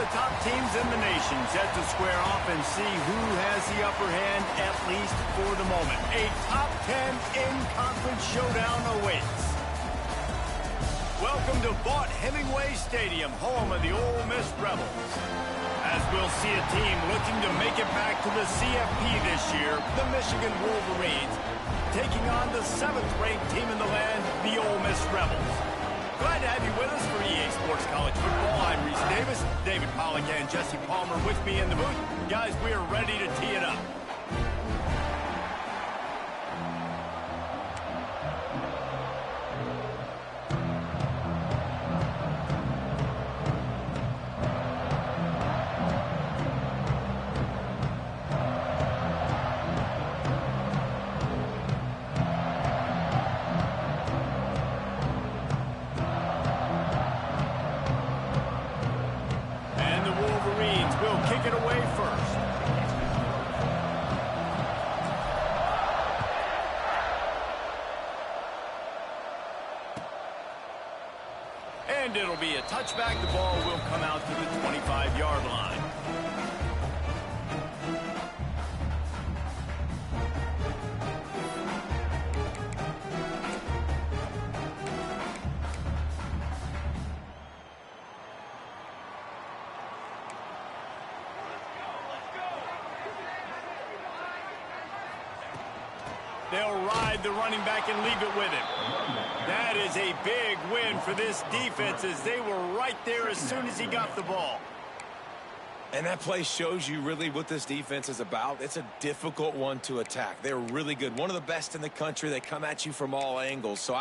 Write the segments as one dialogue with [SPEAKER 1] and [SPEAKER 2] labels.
[SPEAKER 1] the top teams in the nation set to square off and see who has the upper hand, at least for the moment. A top 10 in-conference showdown awaits. Welcome to Vaught-Hemingway Stadium, home of the Ole Miss Rebels. As we'll see a team looking to make it back to the CFP this year, the Michigan Wolverines, taking on the 7th-ranked team in the land, the Ole Miss Rebels. Glad to have you with us for EA Sports College Football. I'm Reese Davis, David Pollack and Jesse Palmer with me in the booth. Guys, we are ready to tee it up. And it'll be a touchback. The ball will come out to the 25-yard line. They'll ride the running back and leave it with him. That is a big win for this defense as they were right there as soon as he got the ball.
[SPEAKER 2] And that play shows you really what this defense is about. It's a difficult one to attack. They're really good. One of the best in the country. They come at you from all angles. So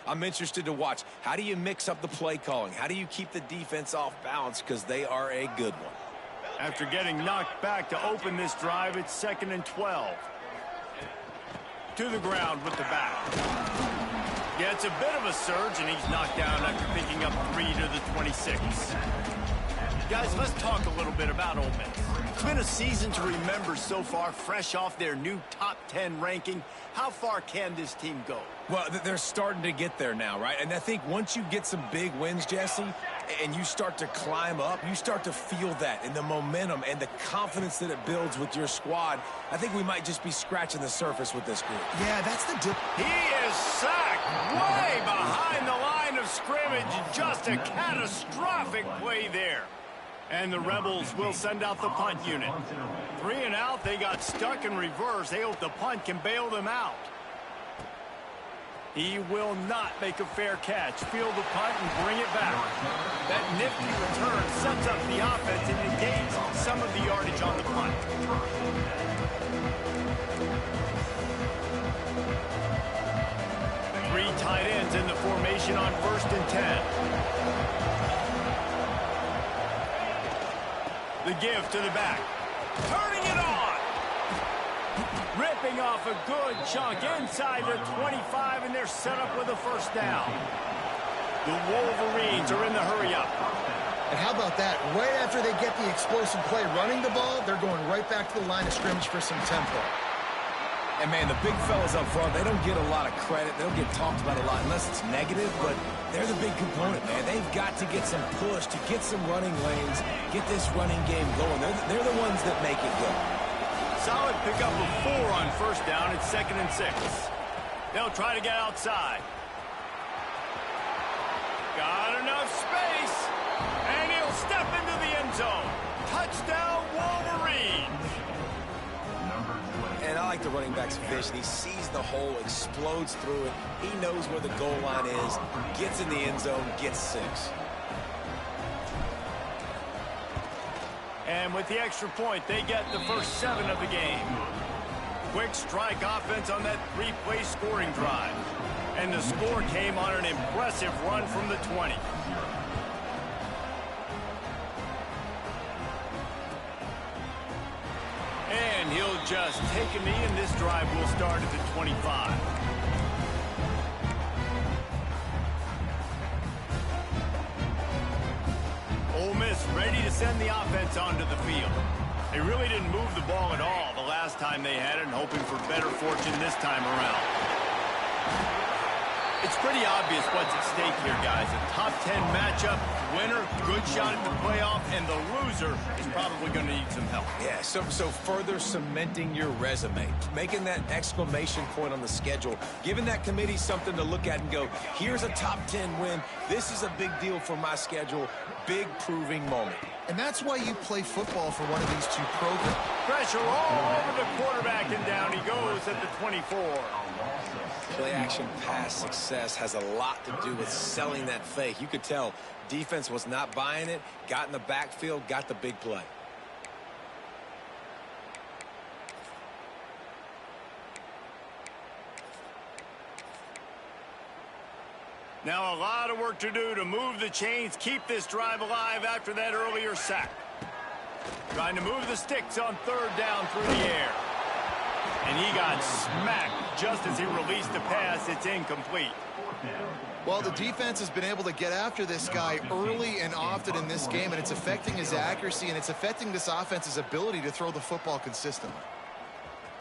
[SPEAKER 2] I'm interested to watch. How do you mix up the play calling? How do you keep the defense off balance? Because they are a good one.
[SPEAKER 1] After getting knocked back to open this drive, it's 2nd and 12. To the ground with the back. Gets a bit of a surge, and he's knocked down after picking up 3 to the 26. Guys, let's talk a little bit about Ole Miss. It's been a season to remember so far, fresh off their new top 10 ranking. How far can this team go?
[SPEAKER 2] Well, they're starting to get there now, right? And I think once you get some big wins, Jesse, and you start to climb up, you start to feel that and the momentum and the confidence that it builds with your squad. I think we might just be scratching the surface with this group.
[SPEAKER 3] Yeah, that's the deal.
[SPEAKER 1] He is sacked way behind the line of scrimmage. Just a catastrophic play there. And the Rebels will send out the punt unit. 3 and out, they got stuck in reverse. They hope the punt can bail them out. He will not make a fair catch. Field the punt and bring it back. That nifty return sets up the offense and negates some of the yardage on the punt. Three tight ends in the formation on 1st and 10. The give to the back. Turning it on. Ripping off a good chunk inside the 25, and they're set up with a 1st down. The Wolverines are in the hurry-up.
[SPEAKER 3] And how about that? Right after they get the explosive play running the ball, they're going right back to the line of scrimmage for some tempo.
[SPEAKER 2] And, man, the big fellas up front, they don't get a lot of credit. They don't get talked about a lot unless it's negative, but they're the big component, man. They've got to get some push, to get some running lanes, get this running game going. They're the ones that make it go.
[SPEAKER 1] Solid pickup of 4 on 1st down. It's 2nd and 6. They'll try to get outside. Got enough space. And he'll step into the end zone. Touchdown, Wolverines.
[SPEAKER 2] And I like the running back's vision. He sees the hole, explodes through it. He knows where the goal line is, gets in the end zone, gets 6.
[SPEAKER 1] And with the extra point, they get the first 7 of the game. Quick strike offense on that 3-play scoring drive. And the score came on an impressive run from the 20. And he'll just take a knee, and this drive will start at the 25. Ole Miss ready to send the offense onto the field. They really didn't move the ball at all the last time they had it, and hoping for better fortune this time around. It's pretty obvious what's at stake here, guys. A top 10 matchup, winner, good shot at the playoff, and the loser is probably going to need some help.
[SPEAKER 2] Yeah, so further cementing your resume, making that exclamation point on the schedule, giving that committee something to look at and go, here's a top 10 win. This is a big deal for my schedule. Big proving moment.
[SPEAKER 3] And that's why you play football for one of these two programs.
[SPEAKER 1] Pressure all over the quarterback, and down he goes at the 24.
[SPEAKER 2] Play-action pass success has a lot to do with selling that fake. You could tell defense was not buying it, got in the backfield, got the big play.
[SPEAKER 1] Now a lot of work to do to move the chains, keep this drive alive after that earlier sack. Trying to move the sticks on third down through the air. And he got smacked just as he released the pass. It's incomplete.
[SPEAKER 3] Well, the defense has been able to get after this guy early and often in this game, and it's affecting his accuracy, and it's affecting this offense's ability to throw the football consistently.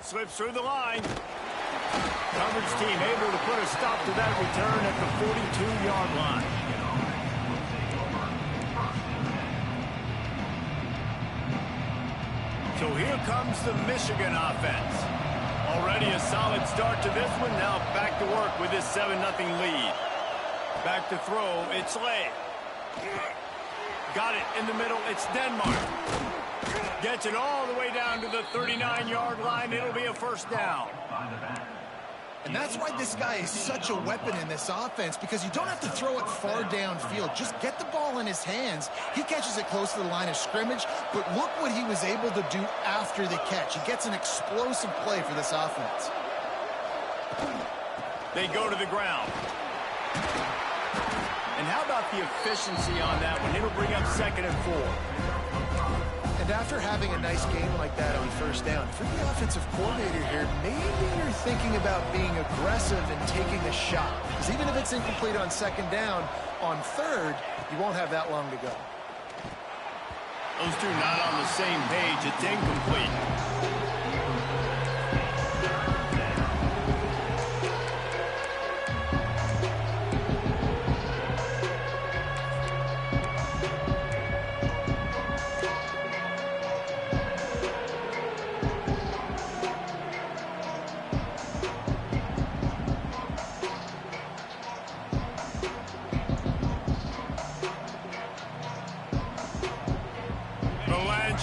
[SPEAKER 1] Slips through the line. Coverage team able to put a stop to that return at the 42-yard line. So here comes the Michigan offense. Already a solid start to this one. Now back to work with this 7-0 lead. Back to throw. It's Lay. Got it in the middle. It's Denmark. Gets it all the way down to the 39-yard line. It'll be a first down.
[SPEAKER 3] And that's why this guy is such a weapon in this offense, because you don't have to throw it far downfield. Just get the ball in his hands. He catches it close to the line of scrimmage, but look what he was able to do after the catch. He gets an explosive play for this offense.
[SPEAKER 1] They go to the ground. And how about the efficiency on that one? It'll bring up 2nd and 4.
[SPEAKER 3] And after having a nice game like that on first down, if you're the offensive coordinator here, maybe you're thinking about being aggressive and taking a shot. Because even if it's incomplete on 2nd down, on 3rd, you won't have that long to go.
[SPEAKER 1] Those two not on the same page. It's incomplete.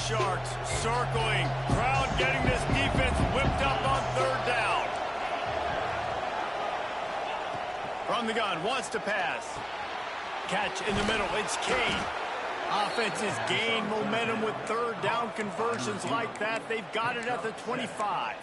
[SPEAKER 1] Sharks circling. Crowd getting this defense whipped up on 3rd down. From the gun, wants to pass. Catch in the middle. It's Kane. Offenses gain momentum with 3rd down conversions like that. They've got it at the 25.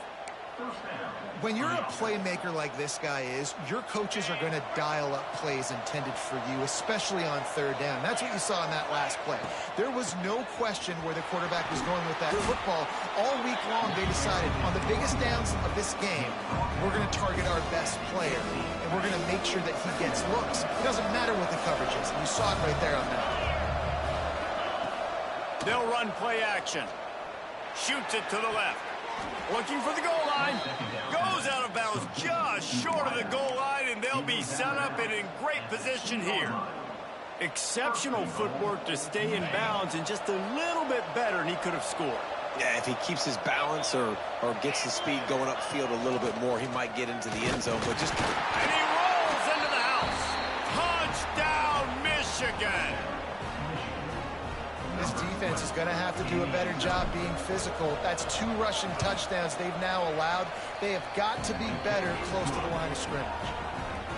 [SPEAKER 3] When you're a playmaker like this guy is, your coaches are going to dial up plays intended for you, especially on 3rd down. That's what you saw in that last play. There was no question where the quarterback was going with that football. All week long, they decided on the biggest downs of this game, we're going to target our best player, and we're going to make sure that he gets looks. It doesn't matter what the coverage is. You saw it right there on that.
[SPEAKER 1] They'll run play action. Shoots it to the left. Looking for the goal line. Goes out of bounds just short of the goal line, and they'll be set up and in great position here. Exceptional footwork to stay in bounds, and just a little bit better, and he could have scored.
[SPEAKER 2] Yeah, if he keeps his balance or gets the speed going upfield a little bit more, he might get into the end zone. But just...
[SPEAKER 1] And he rolls into the house. Touchdown, Michigan.
[SPEAKER 3] This defense is going to have to do a better job being physical. That's 2 rushing touchdowns they've now allowed. They have got to be better close to the line of scrimmage.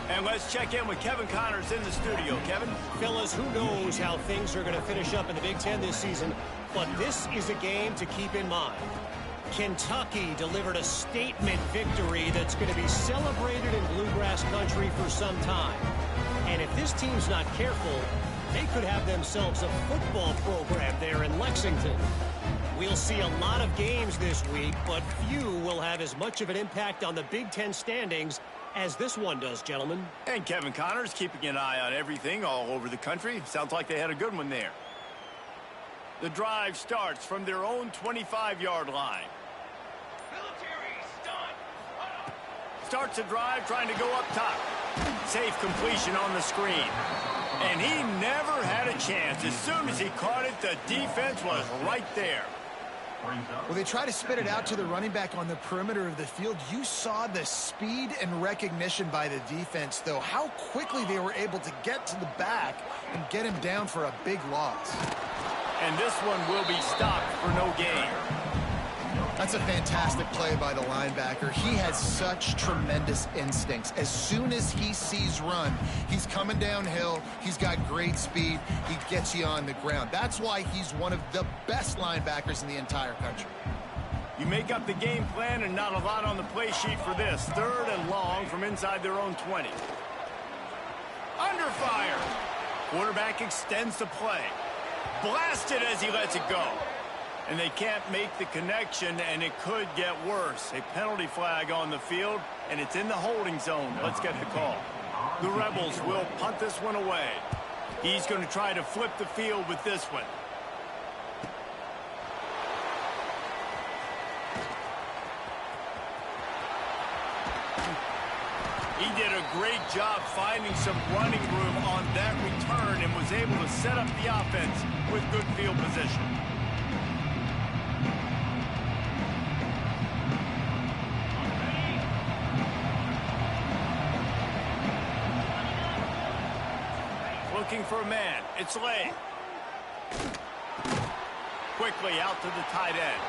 [SPEAKER 1] And let's check in with Kevin Connors in the studio. Kevin?
[SPEAKER 4] Fellas, who knows how things are going to finish up in the Big Ten this season, but this is a game to keep in mind. Kentucky delivered a statement victory that's going to be celebrated in Bluegrass country for some time. And if this team's not careful, they could have themselves a football program there in Lexington. We'll see a lot of games this week, but few will have as much of an impact on the Big Ten standings as this one does, gentlemen.
[SPEAKER 1] And Kevin Connors keeping an eye on everything all over the country. Sounds like they had a good one there. The drive starts from their own 25-yard line. Starts the drive trying to go up top. Safe completion on the screen. And he never had a chance. As soon as he caught it, the defense was right there.
[SPEAKER 3] Well, they try to spit it out to the running back on the perimeter of the field. You saw the speed and recognition by the defense, though, how quickly they were able to get to the back and get him down for a big loss.
[SPEAKER 1] And this one will be stopped for no gain.
[SPEAKER 3] That's a fantastic play by the linebacker. He has such tremendous instincts. As soon as he sees run, he's coming downhill. He's got great speed. He gets you on the ground. That's why he's one of the best linebackers in the entire country.
[SPEAKER 1] You make up the game plan and not a lot on the play sheet for this. 3rd and long from inside their own 20. Under fire. Quarterback extends the play. Blasted as he lets it go. And they can't make the connection, and it could get worse. A penalty flag on the field, and it's in the holding zone. Let's get the call. The Rebels will punt this one away. He's going to try to flip the field with this one. He did a great job finding some running room on that return and was able to set up the offense with good field position. Looking for a man. It's Lay. Quickly out to the tight end.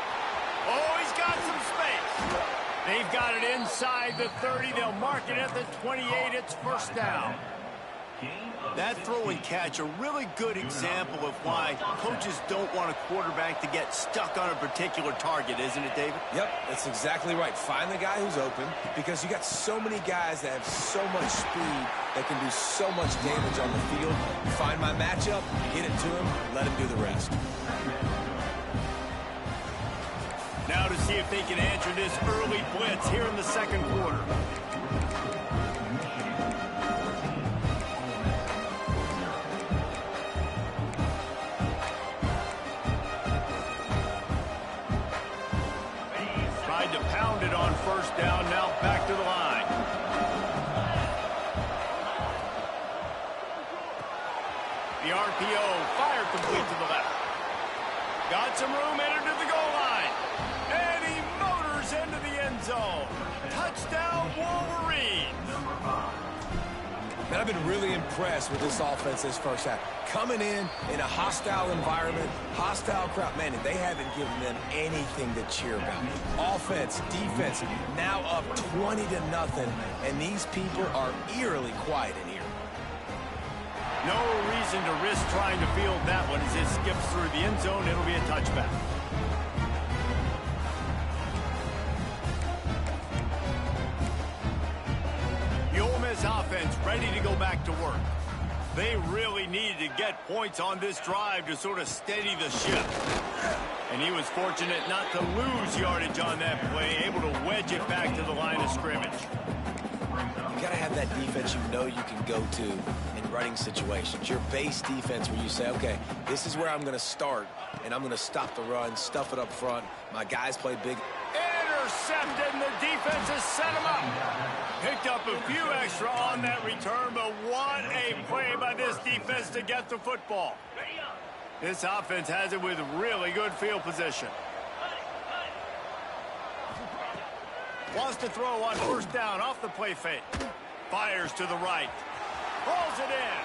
[SPEAKER 1] Oh, he's got some space. They've got it inside the 30. They'll mark it at the 28. It's first down. That throw and catch, a really good example of why coaches don't want a quarterback to get stuck on a particular target, isn't it, David?
[SPEAKER 2] Yep, that's exactly right. Find the guy who's open, because you got so many guys that have so much speed that can do so much damage on the field. You find my matchup, get it to him, let him do the rest.
[SPEAKER 1] Now to see if they can answer this early blitz here in the second quarter. Tried to pound it on first down, now back to the line. The RPO, fire complete to the left. Got some room, entered to the goal line. And he motors into the end zone. Touchdown, Wolverines.
[SPEAKER 2] Man, I've been really impressed with this offense this first half. Coming in a hostile environment, hostile crowd. Man, they haven't given them anything to cheer about. Offense, defense, now up 20-0, and these people are eerily quiet in here.
[SPEAKER 1] No reason to risk trying to field that one as it skips through the end zone. It'll be a touchback. The Ole Miss offense ready to go back to work. They really needed to get points on this drive to sort of steady the ship. And he was fortunate not to lose yardage on that play, able to wedge it back to the line of scrimmage.
[SPEAKER 2] You got to have that defense you know you can go to in running situations. Your base defense where you say, okay, this is where I'm going to start, and I'm going to stop the run, stuff it up front. My guys play big.
[SPEAKER 1] Intercepted, and the defense has set him up. Picked up a few extra on that return, but what a play by this defense to get the football. This offense has it with really good field position. Wants to throw on first down off the play fake. Fires to the right. Pulls it in.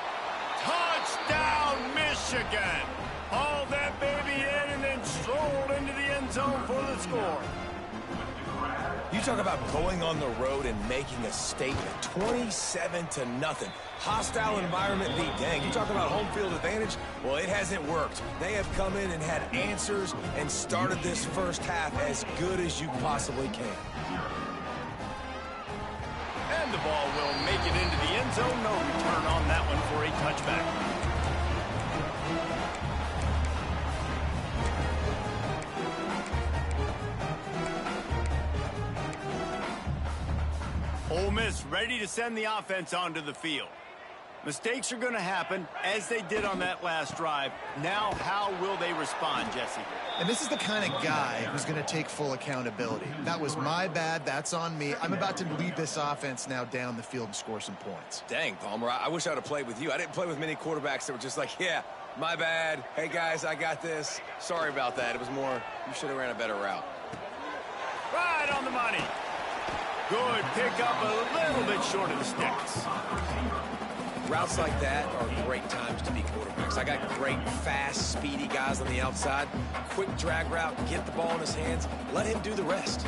[SPEAKER 1] Touchdown, Michigan. Hauled that baby in and then strolled into the end zone for the score.
[SPEAKER 2] You talk about going on the road and making a statement. 27-0. Hostile environment lead. Dang, you talk about home field advantage? Well, it hasn't worked. They have come in and had answers and started this first half as good as you possibly can.
[SPEAKER 1] And the ball will make it into the end zone. No return on that one for a touchback. Ole Miss ready to send the offense onto the field. Mistakes are going to happen, as they did on that last drive. Now, how will they respond, Jesse?
[SPEAKER 3] And this is the kind of guy who's going to take full accountability. That was my bad. That's on me. I'm about to lead this offense now down the field and score some points.
[SPEAKER 2] Dang, Palmer, I wish I'd have played with you. I didn't play with many quarterbacks that were just like, yeah, my bad. Hey, guys, I got this. Sorry about that. It was more, you should have ran a better route.
[SPEAKER 1] Right on the money. Good pickup, a little bit short of the sticks.
[SPEAKER 2] Routes like that are great times to be quarterbacks. I got great, fast, speedy guys on the outside. Quick drag route, get the ball in his hands, let him do the rest.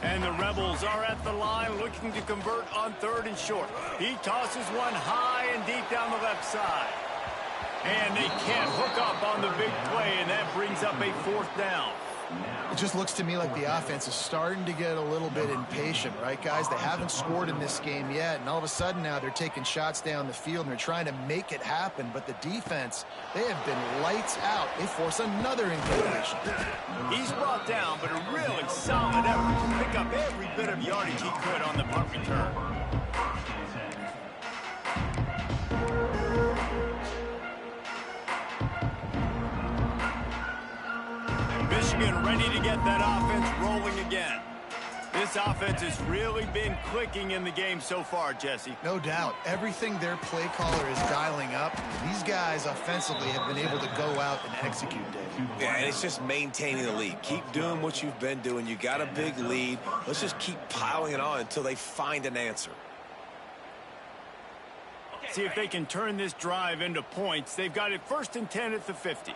[SPEAKER 1] And the Rebels are at the line looking to convert on 3rd and short. He tosses one high and deep down the left side. And they can't hook up on the big play, and that brings up a 4th down.
[SPEAKER 3] It just looks to me like the offense is starting to get a little bit impatient, right, guys? They haven't scored in this game yet, and all of a sudden now they're taking shots down the field, and they're trying to make it happen. But the defense, they have been lights out. They force another incompletion.
[SPEAKER 1] He's brought down, but a really solid effort to pick up every bit of yardage he could on the punt return. Michigan ready to get that offense rolling again. This offense has really been clicking in the game so far, Jesse.
[SPEAKER 3] No doubt. Everything their play caller is dialing up, these guys offensively have been able to go out and execute, Dave.
[SPEAKER 2] Yeah, and it's just maintaining the lead. Keep doing what you've been doing. You got a big lead. Let's just keep piling it on until they find an answer.
[SPEAKER 1] See if they can turn this drive into points. They've got it 1st and 10 at the 50.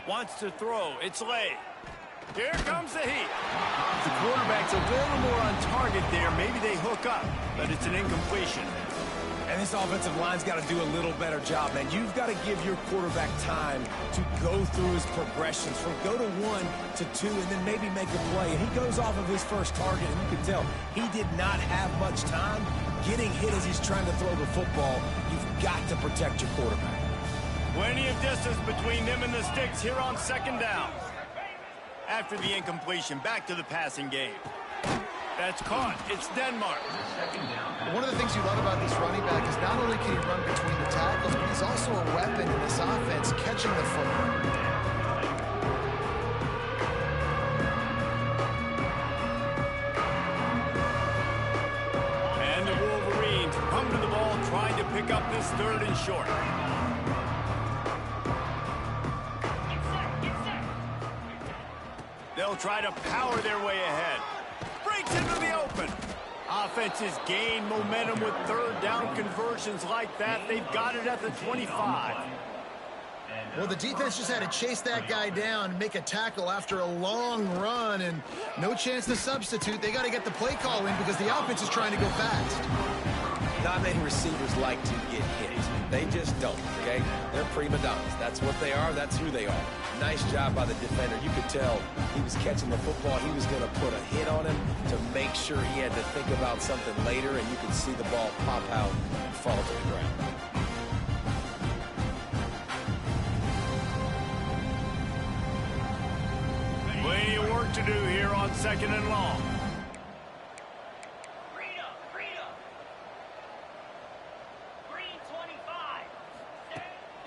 [SPEAKER 1] Wants to throw. It's late. Here comes the heat. The quarterback's a little more on target there. Maybe they hook up, but it's an incompletion.
[SPEAKER 2] And this offensive line's got to do a little better job, man. You've got to give your quarterback time to go through his progressions from go to 1 to 2 and then maybe make a play. And he goes off of his first target, and you can tell he did not have much time getting hit as he's trying to throw the football. You've got to protect your quarterback.
[SPEAKER 1] Plenty of distance between them and the sticks here on 2nd down. After the incompletion, back to the passing game. That's caught. It's Denmark.
[SPEAKER 3] One of the things you love about this running back is not only can he run between the tackles, but he's also a weapon in this offense, catching the football.
[SPEAKER 1] And the Wolverines come to the ball, trying to pick up this 3rd and short. They'll try to power their way ahead. Breaks into the open. Offenses gain momentum with 3rd down conversions like that. They've got it at the 25.
[SPEAKER 3] Well, the defense just had to chase that guy down and make a tackle after a long run, and no chance to substitute. They got to get the play call in because the offense is trying to go fast.
[SPEAKER 2] Not many receivers like to get hit. They just don't, okay? They're prima donnas. That's what they are. That's who they are. Nice job by the defender. You could tell he was catching the football. He was going to put a hit on him to make sure he had to think about something later, and you could see the ball pop out and fall to the ground.
[SPEAKER 1] Plenty of work to do here on 2nd and long.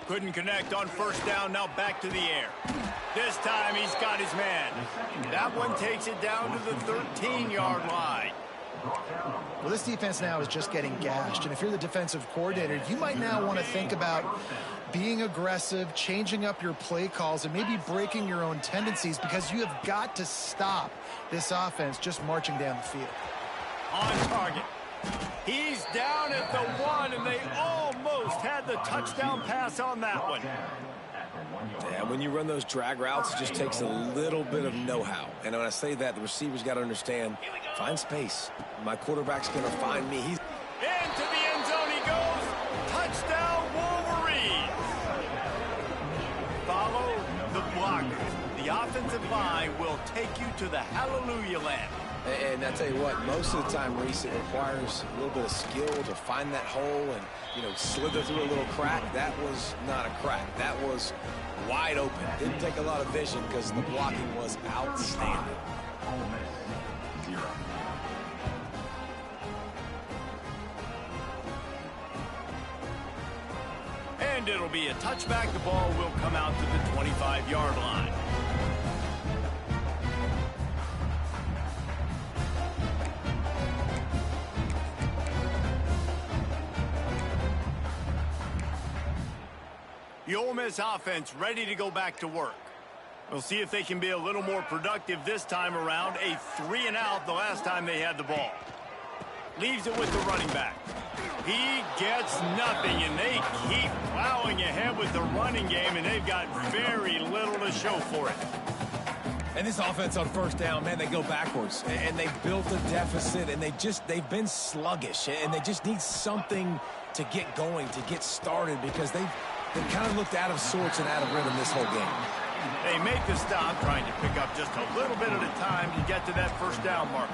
[SPEAKER 1] Couldn't connect on 1st down, now back to the air. This time he's got his man. That one takes it down to the 13-yard line.
[SPEAKER 3] Well, this defense now is just getting gashed, and if you're the defensive coordinator, you might now want to think about being aggressive, changing up your play calls, and maybe breaking your own tendencies because you have got to stop this offense just marching down the field.
[SPEAKER 1] On target. He's down at the 1, and they almost had the touchdown pass on that one.
[SPEAKER 2] Yeah, when you run those drag routes, it just takes a little bit of know-how. And when I say that, the receivers got to understand, find space. My quarterback's going to find me. He's
[SPEAKER 1] into the end zone he goes. Touchdown, Wolverines. Follow the blockers. The offensive line will take you to the hallelujah land.
[SPEAKER 2] And I tell you what, most of the time, Reese, it requires a little bit of skill to find that hole and, slither through a little crack. That was not a crack. That was wide open. Didn't take a lot of vision because the blocking was outstanding.
[SPEAKER 5] Ole Miss 0. 2 2
[SPEAKER 1] And it'll be a touchback. The ball will come out to the 25-yard line. The Ole Miss offense ready to go back to work. We'll see if they can be a little more productive this time around. A 3-and-out the last time they had the ball. Leaves it with the running back. He gets nothing, and they keep plowing ahead with the running game, and they've got very little to show for it.
[SPEAKER 2] And this offense on first down, man, they go backwards. And they built a deficit, and they've been sluggish. And they just need something to get going, to get started, because they've kind of looked out of sorts and out of rhythm this whole game.
[SPEAKER 1] They make the stop, trying to pick up just a little bit at a time to get to that first down marker.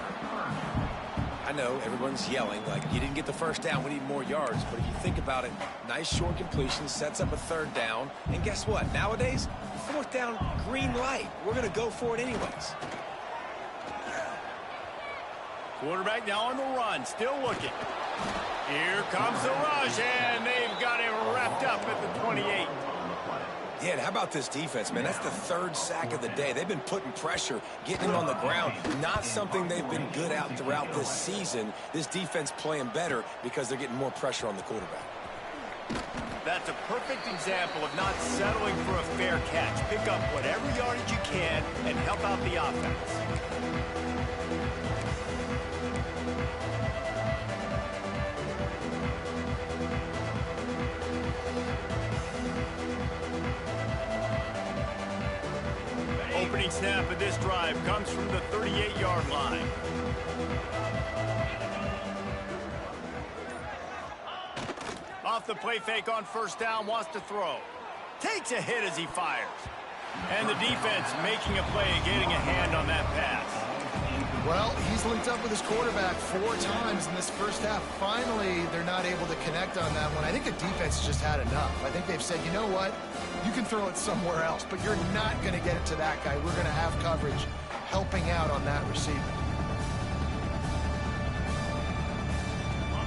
[SPEAKER 2] I know everyone's yelling, like, you didn't get the first down, we need more yards. But if you think about it, nice short completion, sets up a third down. And guess what? Nowadays, fourth down, green light. We're going to go for it anyways.
[SPEAKER 1] Quarterback now on the run, still looking. Here comes the rush, and they've got him wrapped up at the 28.
[SPEAKER 2] Yeah, and how about this defense, man? That's the third sack of the day. They've been putting pressure, getting him on the ground. Not something they've been good at throughout this season. This defense playing better because they're getting more pressure on the quarterback.
[SPEAKER 1] That's a perfect example of not settling for a fair catch. Pick up whatever yardage you can and help out the offense. Opening snap of this drive comes from the 38-yard line. Off the play fake on first down, wants to throw. Takes a hit as he fires. And the defense making a play, getting a hand on that pass.
[SPEAKER 3] Well, he's linked up with his quarterback 4 times in this first half. Finally, they're not able to connect on that one. I think the defense just had enough. I think they've said, you know what? You can throw it somewhere else, but you're not going to get it to that guy. We're going to have coverage helping out on that receiver.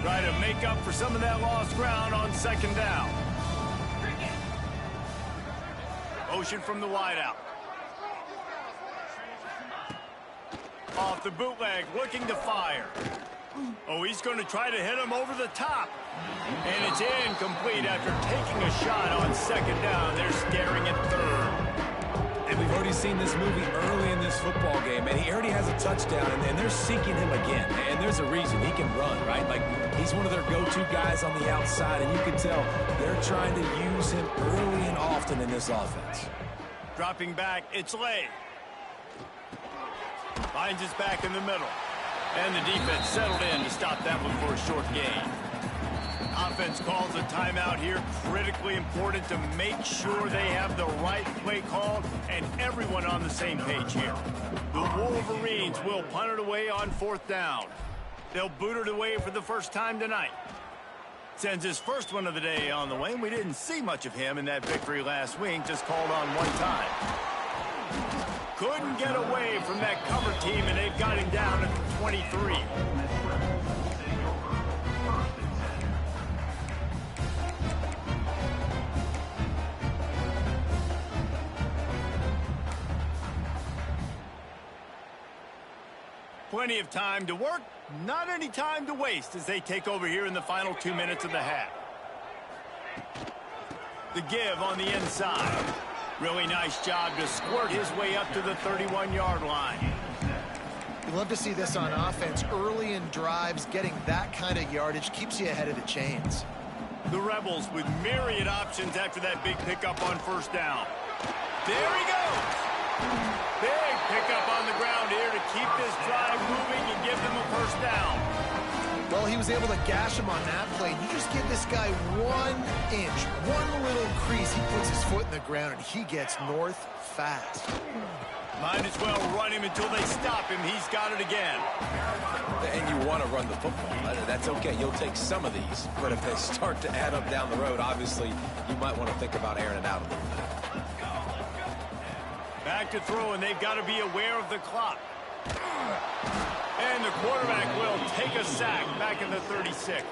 [SPEAKER 1] Try to make up for some of that lost ground on second down. Motion from the wideout. Off the bootleg, looking to fire. Oh, he's going to try to hit him over the top. And it's incomplete after taking a shot on second down. They're staring at third.
[SPEAKER 2] And we've already seen this movie early in this football game, and he already has a touchdown, and they're seeking him again. And there's a reason. He can run, right? Like, he's one of their go-to guys on the outside, and you can tell they're trying to use him early and often in this offense.
[SPEAKER 1] Dropping back, it's Lay. Finds his back in the middle. And the defense settled in to stop that one for a short gain. Offense calls a timeout here. Critically important to make sure they have the right play called and everyone on the same page here. The Wolverines will punt it away on fourth down. They'll boot it away for the first time tonight. Sends his first one of the day on the way. We didn't see much of him in that victory last week. Just called on one time. Couldn't get away from that cover team, and they've got him down at the 23. Plenty of time to work, not any time to waste as they take over here in the final 2 minutes of the half. The give on the inside. Really nice job to squirt his way up to the 31-yard line.
[SPEAKER 3] You love to see this on offense. Early in drives, getting that kind of yardage keeps you ahead of the chains.
[SPEAKER 1] The Rebels with myriad options after that big pickup on first down. There he goes. Big pickup on the ground here to keep this drive moving and give them a first down.
[SPEAKER 3] Well, he was able to gash him on that play. You just give this guy 1 inch, one little crease. He puts his foot in the ground, and he gets north fast.
[SPEAKER 1] Might as well run him until they stop him. He's got it again.
[SPEAKER 2] And you want to run the football. That's okay. You'll take some of these. But if they start to add up down the road, obviously, you might want to think about airing it out a little bit.
[SPEAKER 1] Back to throw, and they've got to be aware of the clock. And the quarterback will take a sack back in the 36.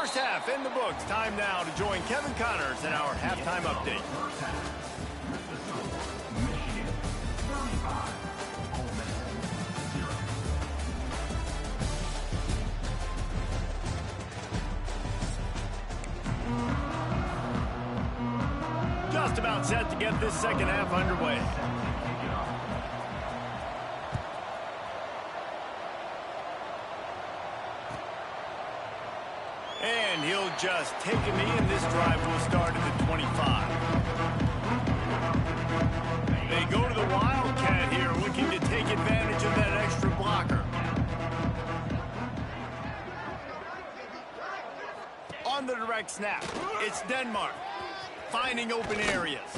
[SPEAKER 1] First half in the books. Time now to join Kevin Connors in our halftime update. Just about set to get this second half underway. And he'll just take a knee, and this drive will start at the 25. They go to the Wildcat here, looking to take advantage of that extra blocker. On the direct snap, it's Denmark finding open areas.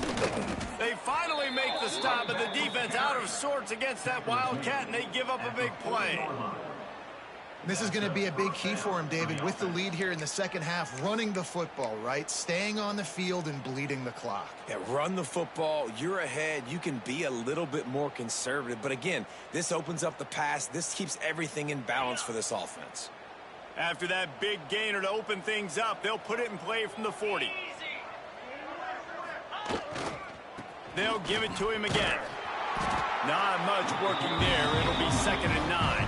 [SPEAKER 1] They finally make the stop, but the defense out of sorts against that Wildcat, and they give up a big play.
[SPEAKER 3] This is going to be a big key for him, David, with the lead here in the second half, running the football, right? Staying on the field and bleeding the clock.
[SPEAKER 2] Yeah, run the football. You're ahead. You can be a little bit more conservative. But again, this opens up the pass. This keeps everything in balance for this offense.
[SPEAKER 1] After that big gainer to open things up, they'll put it in play from the 40. They'll give it to him again. Not much working there. It'll be 2nd and 9.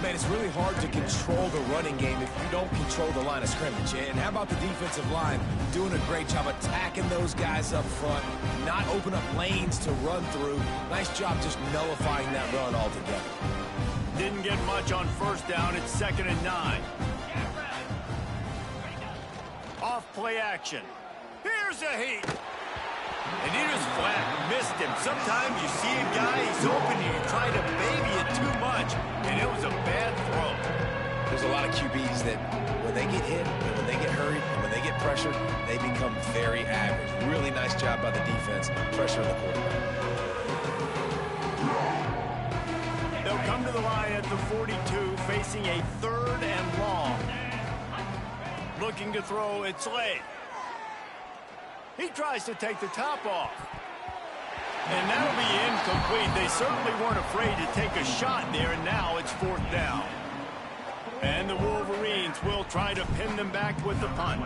[SPEAKER 2] Man, it's really hard to control the running game if you don't control the line of scrimmage. And how about the defensive line doing a great job attacking those guys up front, not open up lanes to run through. Nice job just nullifying that run altogether.
[SPEAKER 1] Didn't get much on first down. It's 2nd and 9. Off play action. Here's a heat. And he just flat missed him. Sometimes you see a guy, he's open, and you try to baby it too much, and it was a bad throw.
[SPEAKER 2] There's a lot of QBs that when they get hit, and when they get hurried, and when they get pressured, they become very average. Really nice job by the defense, pressuring the quarterback.
[SPEAKER 1] They'll come to the line at the 42, facing a 3rd and long. Looking to throw, it's late. He tries to take the top off. And that'll be incomplete. They certainly weren't afraid to take a shot there, and now it's 4th down. And the Wolverines will try to pin them back with the punt.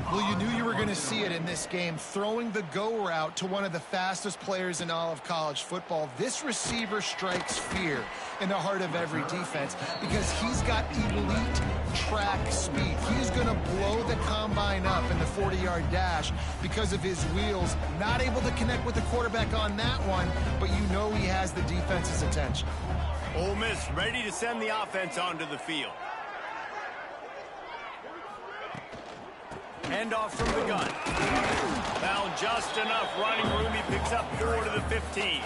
[SPEAKER 3] Well, you knew you were going to see it in this game, throwing the go route to one of the fastest players in all of college football. This receiver strikes fear in the heart of every defense because he's got elite track speed. He's going to blow the combine up in the 40-yard dash because of his wheels. Not able to connect with the quarterback on that one, but you know he has the defense's attention.
[SPEAKER 1] Ole Miss ready to send the offense onto the field. Handoff from the gun. Found just enough running room. He picks up 4 to the 15.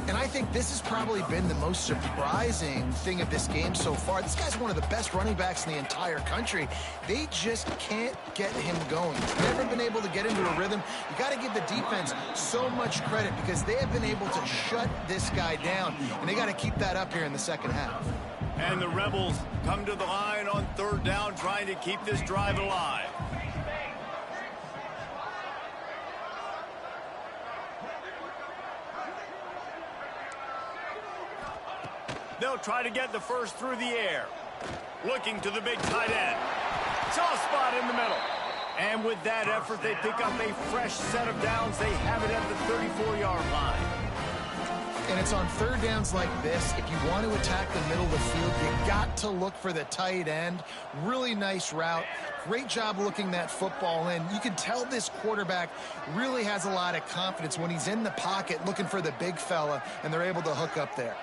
[SPEAKER 3] And I think this has probably been the most surprising thing of this game so far. This guy's one of the best running backs in the entire country. They just can't get him going. He's never been able to get into a rhythm. You got to give the defense so much credit because they have been able to shut this guy down. And they got to keep that up here in the second half.
[SPEAKER 1] And the Rebels come to the line on 3rd down, trying to keep this drive alive. They'll try to get the first through the air. Looking to the big tight end. Soft spot in the middle. And with that effort, they pick up a fresh set of downs. They have it at the 34-yard line.
[SPEAKER 3] And it's on 3rd downs like this. If you want to attack the middle of the field, you got to look for the tight end. Really nice route. Great job looking that football in. You can tell this quarterback really has a lot of confidence when he's in the pocket looking for the big fella, and they're able to hook up there.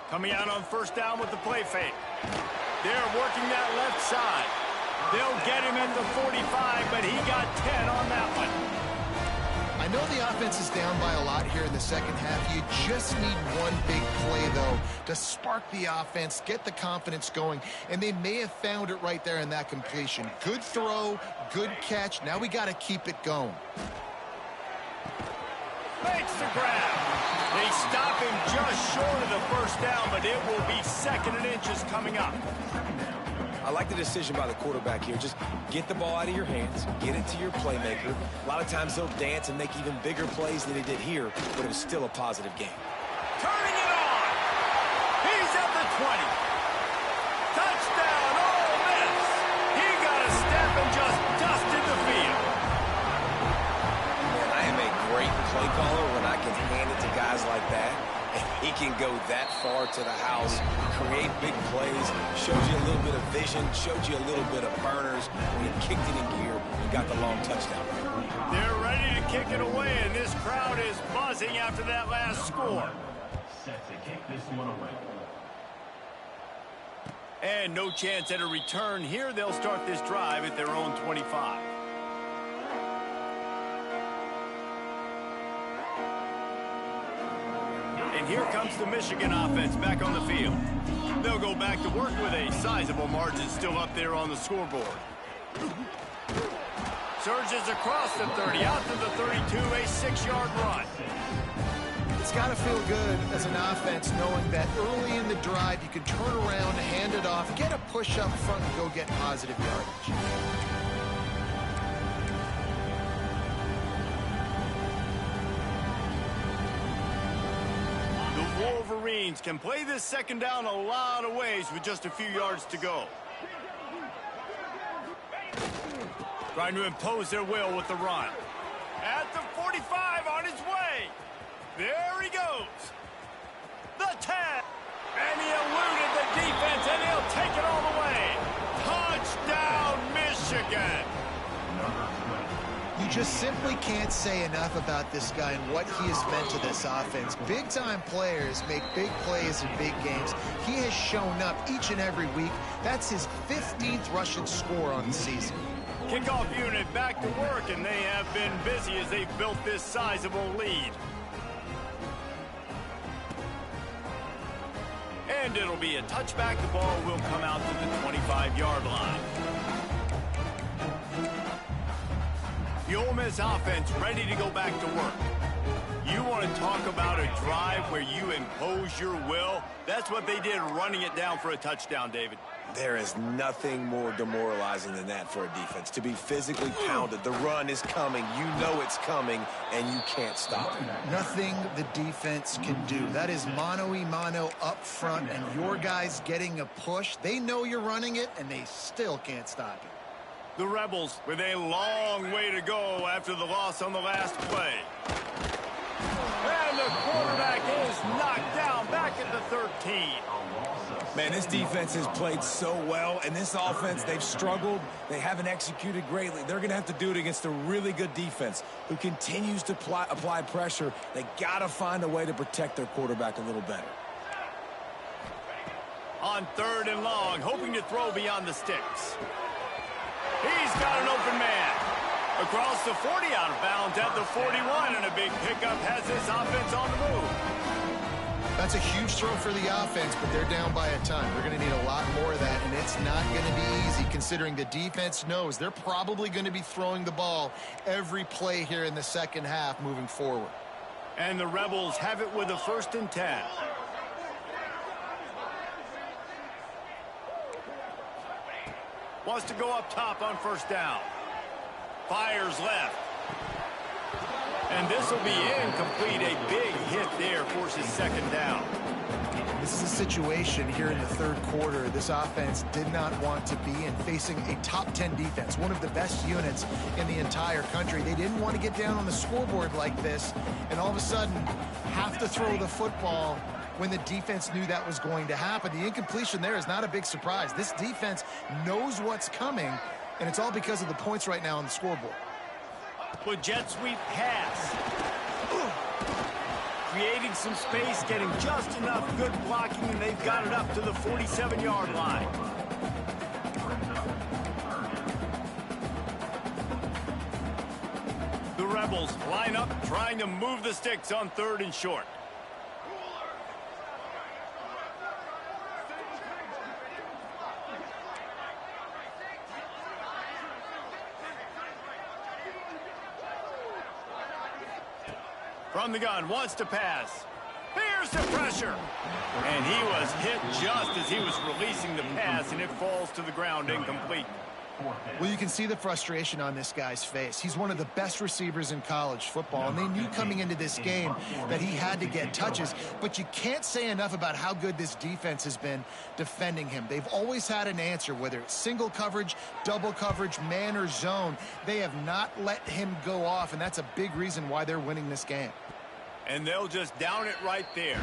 [SPEAKER 1] Coming out on 1st down with the play fake. They're working that left side. They'll get him at the 45, but he got 10 on that one.
[SPEAKER 3] I know the offense is down by a lot here in the second half. You just need one big play, though, to spark the offense, get the confidence going, and they may have found it right there in that completion. Good throw, good catch. Now we got to keep it going.
[SPEAKER 1] Makes the grab. They stop him just short of the 1st down, but it will be 2nd and inches coming up.
[SPEAKER 2] I like the decision by the quarterback here. Just get the ball out of your hands, get it to your playmaker. A lot of times they'll dance and make even bigger plays than he did here, but it was still a positive game.
[SPEAKER 1] Turning it on. He's at the 20. Touchdown, Ole Miss! He got a step and just dusted the field.
[SPEAKER 2] Man, I am a great play caller when I can hand it to guys like that. And he can go that far to the house, create big plays, shows you a little bit of vision, showed you a little bit of burners when he kicked it in gear and got the long touchdown.
[SPEAKER 1] They're ready to kick it away, and this crowd is buzzing after that last score.
[SPEAKER 5] Set to kick this one away.
[SPEAKER 1] And no chance at a return here. They'll start this drive at their own 25. And here comes the Michigan offense back on the field. They'll go back to work with a sizable margin still up there on the scoreboard. Surges across the 30, out to the 32, a 6-yard run.
[SPEAKER 3] It's got to feel good as an offense knowing that early in the drive you can turn around, hand it off, get a push up front, and go get positive yardage.
[SPEAKER 1] The Wolverines can play this second down a lot of ways with just a few yards to go. Trying to impose their will with the run. At the 45 on his way. There he goes. The 10. And he eluded the defense, and he'll take it all the way. Touchdown, Michigan.
[SPEAKER 3] You just simply can't say enough about this guy and what he has meant to this offense. Big-time players make big plays in big games. He has shown up each and every week. That's his 15th rushing score on the season.
[SPEAKER 1] Kickoff unit back to work, and they have been busy as they've built this sizable lead. And it'll be a touchback. The ball will come out to the 25-yard line. The Ole Miss offense ready to go back to work. You want to talk about a drive where you impose your will? That's what they did, running it down for a touchdown, David.
[SPEAKER 2] There is nothing more demoralizing than that for a defense. To be physically pounded, the run is coming, you know it's coming, and you can't stop it.
[SPEAKER 3] Nothing the defense can do. That is mano-a-mano up front, and your guys getting a push. They know you're running it, and they still can't stop it.
[SPEAKER 1] The Rebels with a long way to go after the loss on the last play. And the quarterback is knocked down back at the 13.
[SPEAKER 2] Man, this defense has played so well, and this offense, they've struggled. They haven't executed greatly. They're going to have to do it against a really good defense who continues to apply pressure. They got to find a way to protect their quarterback a little better.
[SPEAKER 1] On 3rd and long, hoping to throw beyond the sticks. He's got an open man. Across the 40, out of bounds at the 41, and a big pickup has this offense on the move.
[SPEAKER 3] That's a huge throw for the offense, but they're down by a ton. They're going to need a lot more of that, and it's not going to be easy considering the defense knows they're probably going to be throwing the ball every play here in the second half moving forward.
[SPEAKER 1] And the Rebels have it with a 1st and 10. Wants to go up top on 1st down. Fires left. And this will be incomplete. A big hit there forces 2nd down.
[SPEAKER 3] This is a situation here in the 3rd quarter this offense did not want to be in, facing a top 10 defense, one of the best units in the entire country. They didn't want to get down on the scoreboard like this and all of a sudden have to throw the football when the defense knew that was going to happen. The incompletion there is not a big surprise. This defense knows what's coming, and it's all because of the points right now on the scoreboard.
[SPEAKER 1] With jet sweep pass. Creating some space, getting just enough good blocking, and they've got it up to the 47-yard line. The Rebels line up, trying to move the sticks on 3rd and short. From the gun, wants to pass. Here's the pressure. And he was hit just as he was releasing the pass, and it falls to the ground incomplete.
[SPEAKER 3] Well, you can see the frustration on this guy's face. He's one of the best receivers in college football, and they knew coming into this game that he had to get touches, but you can't say enough about how good this defense has been defending him. They've always had an answer, whether it's single coverage, double coverage, man or zone. They have not let him go off, and that's a big reason why they're winning this game.
[SPEAKER 1] And they'll just down it right there.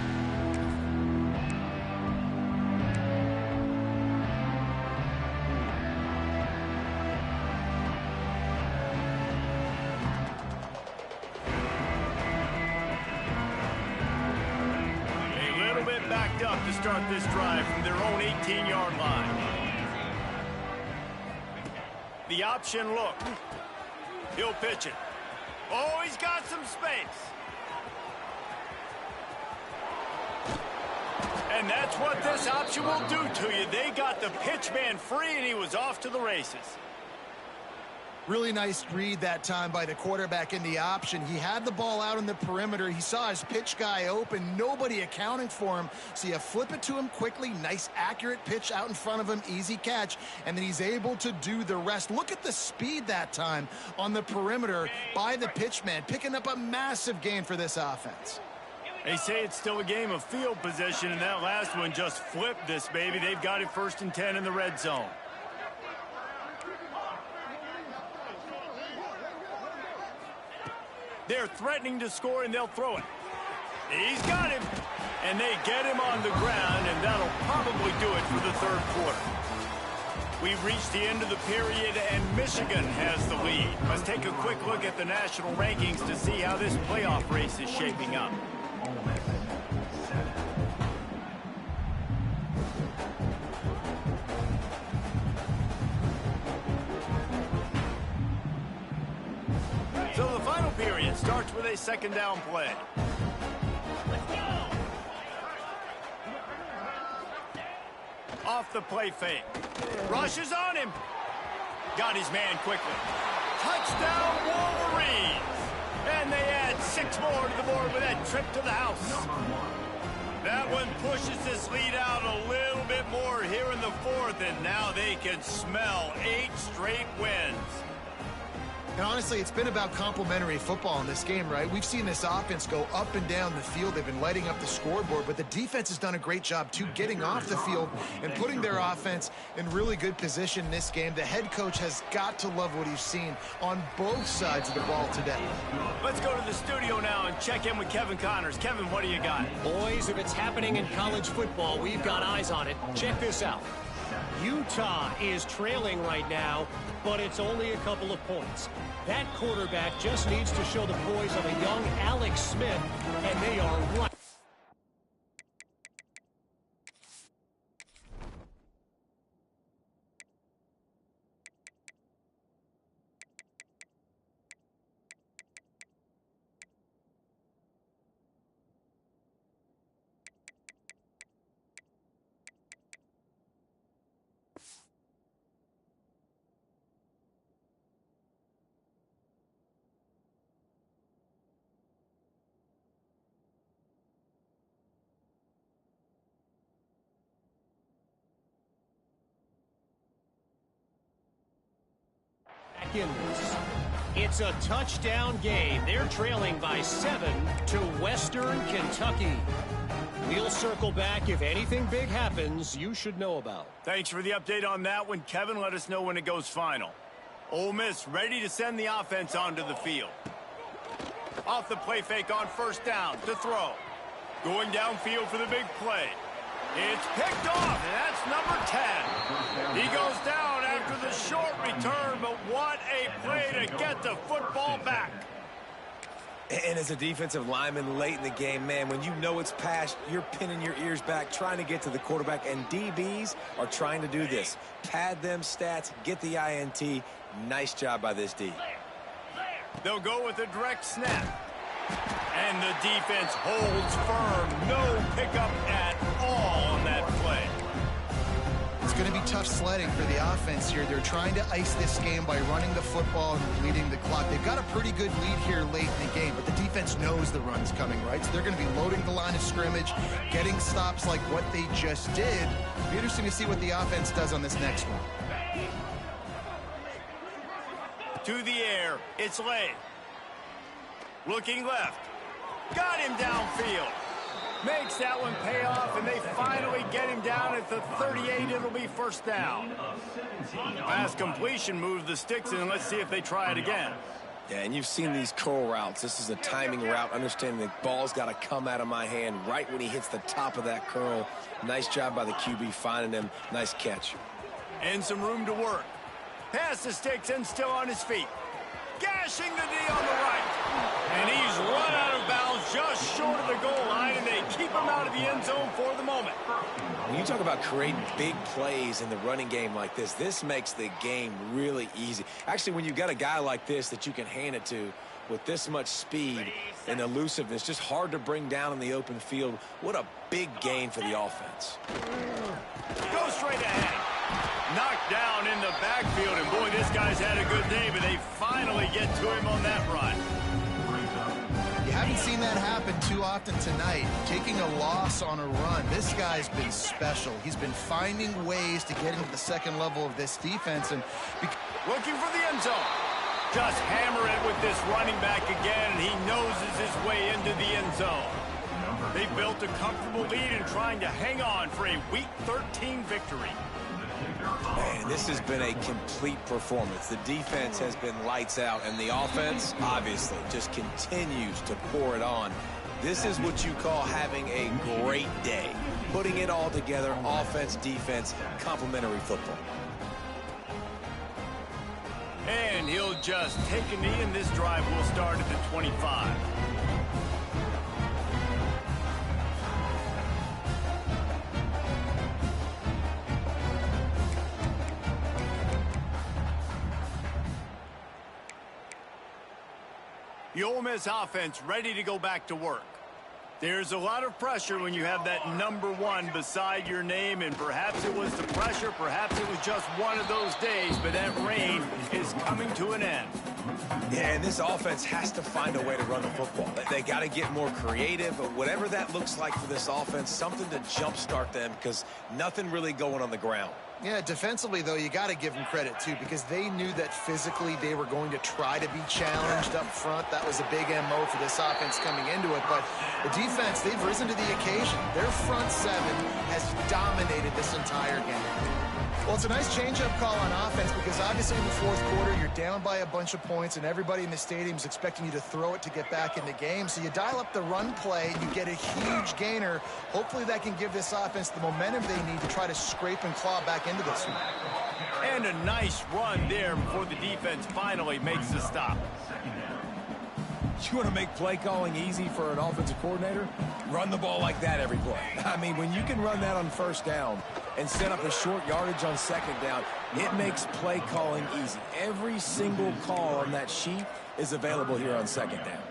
[SPEAKER 1] Backed up to start this drive from their own 18-yard line. The option look. He'll pitch it. Oh, he's got some space. And that's what this option will do to you. They got the pitch man free, and he was off to the races.
[SPEAKER 3] Really nice read that time by the quarterback in the option. He had the ball out on the perimeter. He saw his pitch guy open. Nobody accounting for him. So you flip it to him quickly. Nice, accurate pitch out in front of him. Easy catch. And then he's able to do the rest. Look at the speed that time on the perimeter by the pitch man. Picking up a massive gain for this offense.
[SPEAKER 1] They say it's still a game of field position, and that last one just flipped this baby. They've got it 1st and 10 in the red zone. They're threatening to score, and they'll throw it. He's got him. And they get him on the ground, and that'll probably do it for the third quarter. We've reached the end of the period, and Michigan has the lead. Let's take a quick look at the national rankings to see how this playoff race is shaping up. So the final period starts with a second down play. Off the play fake. Rushes on him. Got his man quickly. Touchdown Wolverines. And they add 6 more to the board with that trip to the house. That one pushes this lead out a little bit more here in the fourth, and now they can smell 8 straight wins.
[SPEAKER 3] And honestly, it's been about complementary football in this game, right? We've seen this offense go up and down the field. They've been lighting up the scoreboard, but the defense has done a great job, too, getting off the field and putting their offense in really good position in this game. The head coach has got to love what he's seen on both sides of the ball today.
[SPEAKER 1] Let's go to the studio now and check in with Kevin Connors. Kevin, what do you got?
[SPEAKER 4] Boys, if it's happening in college football, we've got eyes on it. Check this out. Utah is trailing right now, but it's only a couple of points. That quarterback just needs to show the poise of a young Alex Smith, and they are right. It's a touchdown game. They're trailing by 7 to Western Kentucky. We'll circle back. If anything big happens, you should know about.
[SPEAKER 1] Thanks for the update on that one, Kevin. Let us know when it goes final. Ole Miss ready to send the offense onto the field. Off the play fake on first down to throw. Going downfield for the big play. It's picked off, and that's number 10. He goes down after the short return, but what a play to get the football back.
[SPEAKER 2] And as a defensive lineman late in the game, man, when you know it's past, you're pinning your ears back, trying to get to the quarterback, and DBs are trying to do this. Pad them stats, get the INT. Nice job by this D.
[SPEAKER 1] They'll go with a direct snap. And the defense holds firm. No pickup at all on that play.
[SPEAKER 3] It's going to be tough sledding for the offense here. They're trying to ice this game by running the football and bleeding the clock. They've got a pretty good lead here late in the game, but the defense knows the run's coming, right? So they're going to be loading the line of scrimmage, getting stops like what they just did. It'll be interesting to see what the offense does on this next one.
[SPEAKER 1] To the air, it's Lay. Looking left. Got him downfield. Makes that one pay off, and they finally get him down at the 38. It'll be first down. Pass completion moves the sticks, and let's see if they try it again.
[SPEAKER 2] Yeah, and you've seen these curl routes. This is a timing route, understanding the ball's got to come out of my hand right when he hits the top of that curl. Nice job by the QB finding him. Nice catch.
[SPEAKER 1] And some room to work. Pass the sticks and still on his feet. Gashing the D on the right. And he's run out of bounds just short of the goal line, and they keep him out of the end zone for the moment.
[SPEAKER 2] When you talk about creating big plays in the running game like this makes the game really easy. Actually, when you've got a guy like this that you can hand it to with this much speed and elusiveness, just hard to bring down in the open field. What a big gain for the offense.
[SPEAKER 1] Go straight ahead. Knocked down in the backfield, and boy, this guy's had a good day, but they finally get to him on that run.
[SPEAKER 3] You haven't seen that happen too often tonight. Taking a loss on a run. This guy's been special. He's been finding ways to get into the second level of this defense. And
[SPEAKER 1] looking for the end zone. Just hammer it with this running back again, and he noses his way into the end zone. They built a comfortable lead and trying to hang on for a Week 13 victory.
[SPEAKER 2] Man, this has been a complete performance. The defense has been lights out, and the offense, obviously, just continues to pour it on. This is what you call having a great day. Putting it all together, offense, defense, complementary football.
[SPEAKER 1] And he'll just take a knee, and this drive will start at the 25. The Ole Miss offense ready to go back to work. There's a lot of pressure when you have that #1 beside your name, and perhaps it was the pressure, perhaps it was just one of those days, but that rain is coming to an end.
[SPEAKER 2] Yeah, and this offense has to find a way to run the football. They got to get more creative, but whatever that looks like for this offense, something to jumpstart them, because nothing really going on the ground.
[SPEAKER 3] yeah, defensively, though, you got to give them credit, too, because they knew that physically they were going to try to be challenged up front. That was a big MO for this offense coming into it. But the defense, they've risen to the occasion. Their front seven has dominated this entire game. Well, it's a nice change-up call on offense because obviously in the fourth quarter, you're down by a bunch of points and everybody in the stadium is expecting you to throw it to get back in the game. So you dial up the run play, you get a huge gainer. Hopefully that can give this offense the momentum they need to try to scrape and claw back into this one.
[SPEAKER 1] And a nice run there before the defense finally makes the stop.
[SPEAKER 2] You want to make play calling easy for an offensive coordinator? Run the ball like that every play. I mean, when you can run that on first down and set up a short yardage on second down, it makes play calling easy. Every single call on that sheet is available here on second down.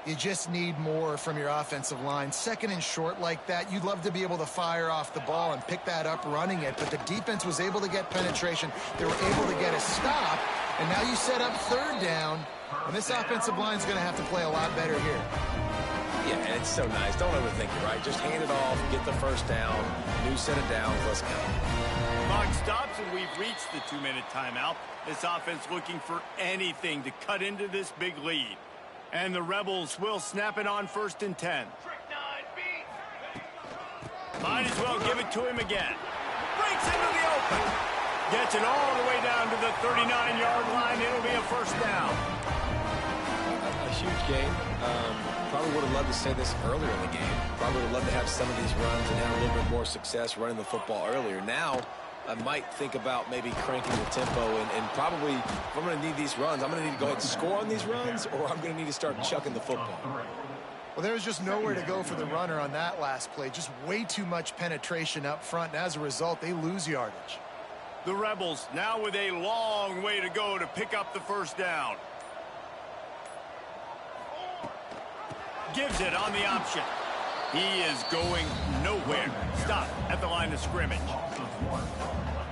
[SPEAKER 3] You just need more from your offensive line. Second and short like that, you'd love to be able to fire off the ball and pick that up running it, but the defense was able to get penetration. They were able to get a stop, and now you set up third down, and this offensive line is going to have to play a lot better here.
[SPEAKER 2] Yeah, and it's so nice. Don't overthink it, right? Just hand it off, get the first down, new set of downs, let's go.
[SPEAKER 1] Clock stops, and we've reached the 2-minute timeout. This offense looking for anything to cut into this big lead. And the Rebels will snap it on 1st and 10. Might as well give it to him again. Breaks into the open. Gets it all the way down to the 39-yard line. It'll be a first down.
[SPEAKER 2] A huge game. Probably would have loved to say this earlier in the game. Probably would have loved to have some of these runs and have a little bit more success running the football earlier. Now, I might think about maybe cranking the tempo and probably, if I'm going to need these runs, I'm going to need to go ahead and score on these runs, or I'm going to need to start chucking the football.
[SPEAKER 3] Well, there was just nowhere to go for the runner on that last play. Just way too much penetration up front, and as a result, they lose yardage.
[SPEAKER 1] The Rebels now with a long way to go to pick up the first down. Gives it on the option. He is going nowhere. Stop at the line of scrimmage.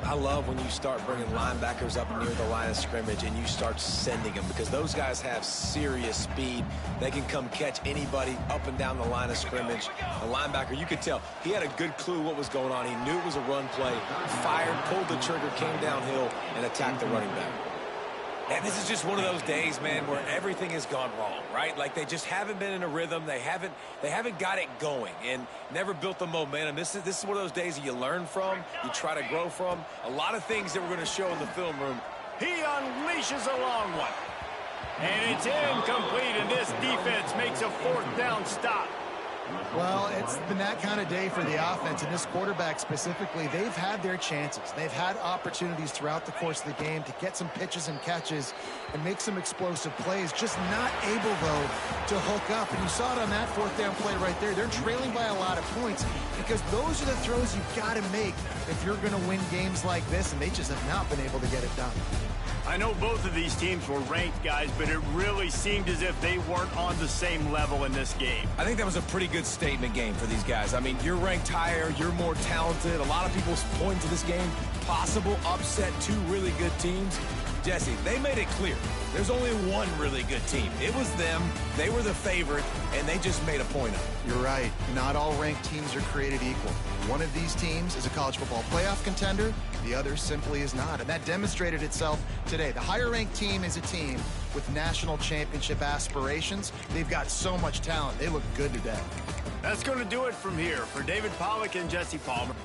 [SPEAKER 2] I love when you start bringing linebackers up near the line of scrimmage and you start sending them, because those guys have serious speed. They can come catch anybody up and down the line of scrimmage. The linebacker, you could tell, he had a good clue what was going on. He knew it was a run play, fired, pulled the trigger, came downhill, and attacked the running back. And this is just one of those days, man, where everything has gone wrong, right? Like they just haven't been in a rhythm. They haven't got it going and never built the momentum. This is one of those days that you learn from, you try to grow from. A lot of things that we're going to show in the film room.
[SPEAKER 1] He unleashes a long one. And it's incomplete, and this defense makes a 4th down stop.
[SPEAKER 3] Well, it's been that kind of day for the offense, and this quarterback specifically. They've had their chances. They've had opportunities throughout the course of the game to get some pitches and catches and make some explosive plays, just not able, though, to hook up. And you saw it on that 4th down play right there. They're trailing by a lot of points because those are the throws you've got to make if you're going to win games like this, and they just have not been able to get it done.
[SPEAKER 1] I know both of these teams were ranked, guys, but it really seemed as if they weren't on the same level in this game.
[SPEAKER 2] I think that was a pretty good statement game for these guys. I mean, you're ranked higher, you're more talented. A lot of people point to this game, possible upset, 2 really good teams. Jesse, they made it clear. There's only one really good team. It was them. They were the favorite, and they just made a point of it.
[SPEAKER 3] You're right. Not all ranked teams are created equal. One of these teams is a college football playoff contender. The other simply is not, and that demonstrated itself today. The higher-ranked team is a team with national championship aspirations. They've got so much talent. They look good today.
[SPEAKER 1] That's going to do it from here. For David Pollack and Jesse Palmer.